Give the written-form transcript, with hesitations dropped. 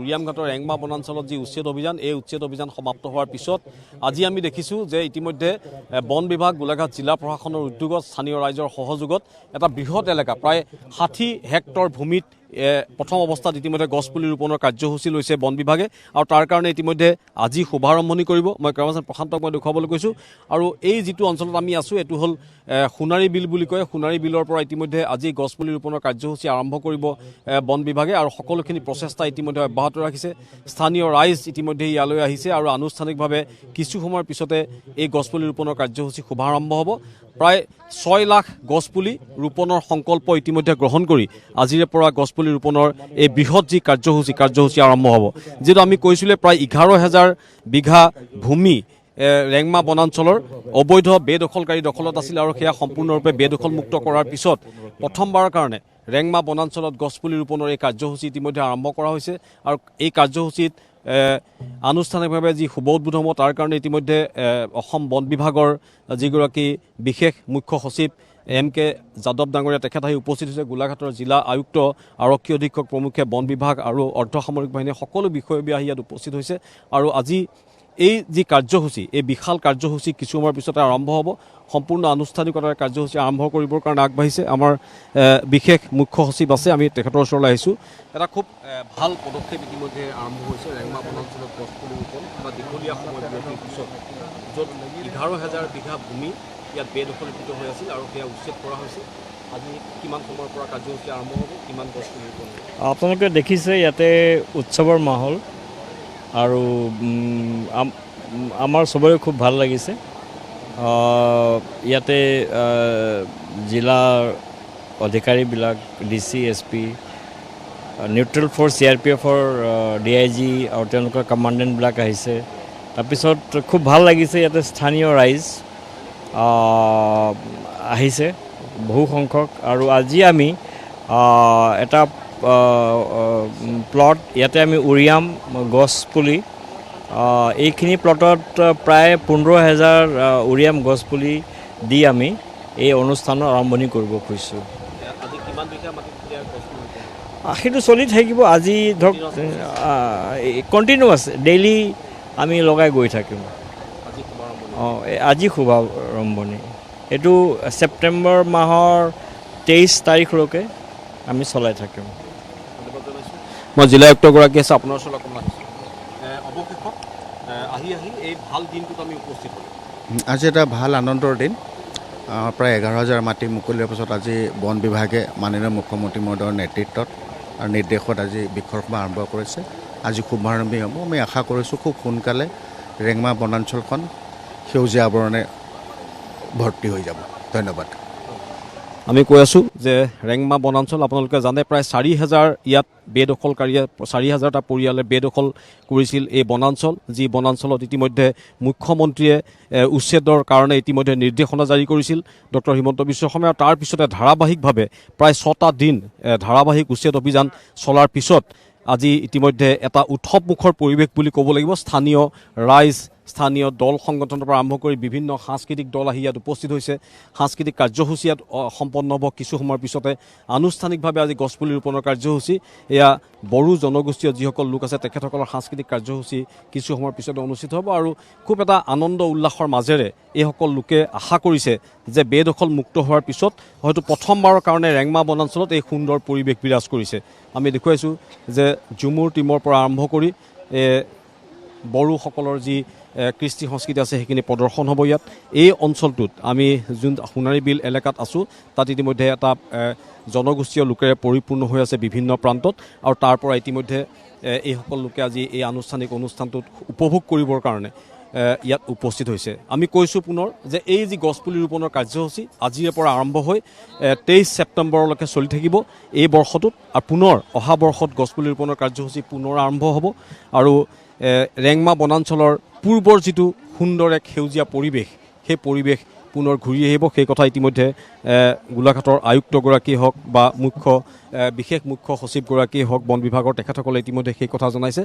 উৰিয়ামঘাটৰ ৰেংমা বনাঞ্চলত যি উচ্ছেদ অভিযান এই উচ্ছেদ অভিযান সমাপ্ত হোৱাৰ পিছত আজি আমি দেখিছোঁ যে ইতিমধ্যে বন বিভাগ গোলাঘাট জিলা প্ৰশাসনৰ উদ্যোগত স্থানীয় ৰাইজৰ সহযোগত এটা বৃহৎ এলেকা প্ৰায় 60 হেক্টৰ ভূমিত প্ৰথম অৱস্থাত ইতিমধ্যে গছপুলি ৰোপণৰ কাৰ্যসূচী লৈছে বন বিভাগে আৰু তাৰ কাৰণে ইতিমধ্যে আজি শুভাৰম্ভণি কৰিব। মই কেমেৰামেন প্ৰশান্তক মই দেখুৱাবলৈ কৈছোঁ। আৰু এই যিটো অঞ্চলত আমি আছোঁ এইটো হ'ল সোণাৰী বিল বুলি কয়। সোণাৰী বিলৰ পৰা ইতিমধ্যে আজি গছপুলি ৰোপণৰ কাৰ্যসূচী আৰম্ভ কৰিব বন বিভাগে আৰু সকলোখিনি প্ৰচেষ্টা ইতিমধ্যে অব্যাহত ৰাখিছে। স্থানীয় ৰাইজ ইতিমধ্যে ইয়ালৈ আহিছে আৰু আনুষ্ঠানিকভাৱে কিছু সময়ৰ পিছতে এই গছপুলি ৰোপণৰ কাৰ্যসূচী শুভাৰম্ভ হ'ব। প্ৰায় 6 লাখ গছপুলি ৰোপণৰ সংকল্প ইতিমধ্যে গ্ৰহণ কৰি আজিৰে পৰা গছপুলি ৰোপণৰ এই বৃহৎ যি কাৰ্যসূচী আৰম্ভ হ'ব। যিটো আমি কৈছিলোঁ প্ৰায় 11,000 বিঘা ভূমি ৰেংমা বনাঞ্চলৰ অবৈধ বেদখলকাৰী দখলত আছিল আৰু সেয়া সম্পূৰ্ণৰূপে বেদখলমুক্ত কৰাৰ পিছত প্ৰথমবাৰৰ কাৰণে ৰেংমা বনাঞ্চলত গছপুলি ৰোপণৰ এই কাৰ্যসূচী ইতিমধ্যে আৰম্ভ কৰা হৈছে আৰু এই কাৰ্যসূচীত আনুষ্ঠানিকভাৱে যি শুভ উদ্বোধন হ'ব তাৰ কাৰণে ইতিমধ্যে অসম বন বিভাগৰ যিগৰাকী বিশেষ মুখ্য সচিব MK যাদৱ ডাঙৰীয়া তেখেত আহি উপস্থিত হৈছে। গোলাঘাটৰ জিলা আয়ুক্ত আৰক্ষী অধীক্ষক প্ৰমুখ্যে বন বিভাগ আৰু অৰ্ধসামৰিক বাহিনীৰ সকলো বিষয়ববী আহি ইয়াত উপস্থিত হৈছে আৰু আজি এই যি কাৰ্যসূচী এই বিশাল কাৰ্যসূচী কিছু সময়ৰ পিছতে আৰম্ভ হ'ব। সম্পূৰ্ণ আনুষ্ঠানিকতাৰ কাৰ্যসূচী আৰম্ভ কৰিবৰ কাৰণে আগবাঢ়িছে আমাৰ বিশেষ মুখ্য সচিব আছে। আমি তেখেতৰ ওচৰলৈ আহিছোঁ। এটা খুব ভাল পদক্ষেপ ইতিমধ্যে আৰম্ভ হৈছে ৰেংমা বনাঞ্চলত গছপুলি ৰোপণ বা দীঘলীয়া সময় বিৰতিৰ পিছত য'ত 11,000 বিঘা ভূমি ইয়াত বেদখলীকৃত হৈ আছিল আৰু সেয়া উচ্ছেদ কৰা হৈছে। আজি কিমান সময়ৰ পৰা কাৰ্যসূচী আৰম্ভ হ'ব, কিমান গছপুলি ৰোপণ হ'ব? আপোনালোকে দেখিছে ইয়াতে উৎসৱৰ মাহল আৰু আমাৰ চবৰে খুব ভাল লাগিছে। ইয়াতে জিলাৰ অধিকাৰীবিলাক DC SP নিউট্ৰেল ফ'ৰ্চ CRPFৰ DIG আৰু তেওঁলোকৰ কমাণ্ডেণ্টবিলাক আহিছে। তাৰপিছত খুব ভাল লাগিছে ইয়াতে স্থানীয় ৰাইজ আহিছে বহু সংখ্যক আৰু আজি আমি এটা প্লট ইয়াতে আমি উৰিয়াম গছপুলি এইখিনি প্লটত প্ৰায় 15,000 উৰিয়াম গছপুলি দি আমি এই অনুষ্ঠানৰ আৰম্ভণি কৰিব খুজিছোঁ। সেইটো চলি থাকিব। আজি ধৰক কণ্টিনিউৱাছ ডেইলি আমি লগাই গৈ থাকিম। আজি শুভাৰম্ভণি এইটো ছেপ্টেম্বৰ মাহৰ 23 তাৰিখলৈকে আমি চলাই থাকিম। মই জিলা আয়ুক্তগৰাকী আছে আপোনাৰ ওচৰত অকণমান অৱশেষত আহি এই ভাল দিনটোত আমি উপস্থিত হ'লোঁ। আজি এটা ভাল আনন্দৰ দিন। প্ৰায় 11,000 মাটি মুকলিৰ পাছত আজি বন বিভাগে মাননীয় মুখ্যমন্ত্ৰী মহোদয়ৰ নেতৃত্বত আৰু নিৰ্দেশত আজি বৃক্ষৰোপণ আৰম্ভ কৰিছে। আজি শুভাৰম্ভী হ'ব। আমি আশা কৰিছোঁ খুব সোনকালে ৰেংমা বনাঞ্চলখন সেউজীয়া আৱৰণে ভৰ্তি হৈ যাব। ধন্যবাদ। আমি কৈ আছোঁ যে ৰেংমা বনাঞ্চল আপোনালোকে জানে প্ৰায় 4,000 ইয়াত বেদখলকাৰীয়ে 4,000টা পৰিয়ালে বেদখল কৰিছিল এই বনাঞ্চল। যি বনাঞ্চলত ইতিমধ্যে মুখ্যমন্ত্ৰীয়ে উচ্ছেদৰ কাৰণে ইতিমধ্যে নিৰ্দেশনা জাৰি কৰিছিল ডক্টৰ হিমন্ত বিশ্ব শৰ্মাই। আৰু তাৰ পিছতে ধাৰাবাহিকভাৱে প্ৰায় 6টা দিন ধাৰাবাহিক উচ্ছেদ অভিযান চলাৰ পিছত আজি ইতিমধ্যে এটা উৎসৱমুখৰ পৰিৱেশ বুলি ক'ব লাগিব। স্থানীয় ৰাইজ, স্থানীয় দল সংগঠনৰ পৰা আৰম্ভ কৰি বিভিন্ন সাংস্কৃতিক দল আহি ইয়াত উপস্থিত হৈছে। সাংস্কৃতিক কাৰ্যসূচী ইয়াত সম্পন্ন হ'ব কিছু সময়ৰ পিছতে। আনুষ্ঠানিকভাৱে আজি গছপুলি ৰোপণৰ কাৰ্যসূচী এয়া বড়ো জনগোষ্ঠীয় যিসকল লোক আছে তেখেতসকলৰ সাংস্কৃতিক কাৰ্যসূচী কিছু সময়ৰ পিছতে অনুষ্ঠিত হ'ব আৰু খুব এটা আনন্দ উল্লাসৰ মাজেৰে এইসকল লোকে আশা কৰিছে যে বেদখল মুক্ত হোৱাৰ পিছত হয়তো প্ৰথমবাৰৰ কাৰণে ৰেংমা বনাঞ্চলত এই সুন্দৰ পৰিৱেশ বিৰাজ কৰিছে। আমি দেখুৱাইছোঁ যে ঝুমুৰ টিমৰ পৰা আৰম্ভ কৰি বড়োসকলৰ যি কৃষ্টি সংস্কৃতি আছে সেইখিনি প্ৰদৰ্শন হ'ব ইয়াত। এই অঞ্চলটোত আমি যোন সোণাৰী বিল এলেকাত আছোঁ তাত ইতিমধ্যে এটা জনগোষ্ঠীয় লোকেৰে পৰিপূৰ্ণ হৈ আছে বিভিন্ন প্ৰান্তত আৰু তাৰ পৰা ইতিমধ্যে এইসকল লোকে আজি এই আনুষ্ঠানিক অনুষ্ঠানটোত উপভোগ কৰিবৰ কাৰণে ইয়াত উপস্থিত হৈছে। আমি কৈছোঁ পুনৰ যে এই যি গছপুলি ৰোপণৰ কাৰ্যসূচী আজিৰে পৰা আৰম্ভ হৈ 23 ছেপ্টেম্বৰলৈকে চলি থাকিব এই বৰ্ষটোত আৰু পুনৰ অহা বৰ্ষত গছপুলি ৰোপণৰ কাৰ্যসূচী পুনৰ আৰম্ভ হ'ব আৰু ৰেংমা বনাঞ্চলৰ পূৰ্বৰ যিটো সুন্দৰ এক সেউজীয়া পৰিৱেশ সেই পৰিৱেশ পুনৰ ঘূৰি আহিব। সেই কথা ইতিমধ্যে গোলাঘাটৰ আয়ুক্তগৰাকীয়ে হওক বা বিশেষ মুখ্য সচিবগৰাকীয়ে হওক বন বিভাগৰ তেখেতসকলে ইতিমধ্যে সেই কথা জনাইছে।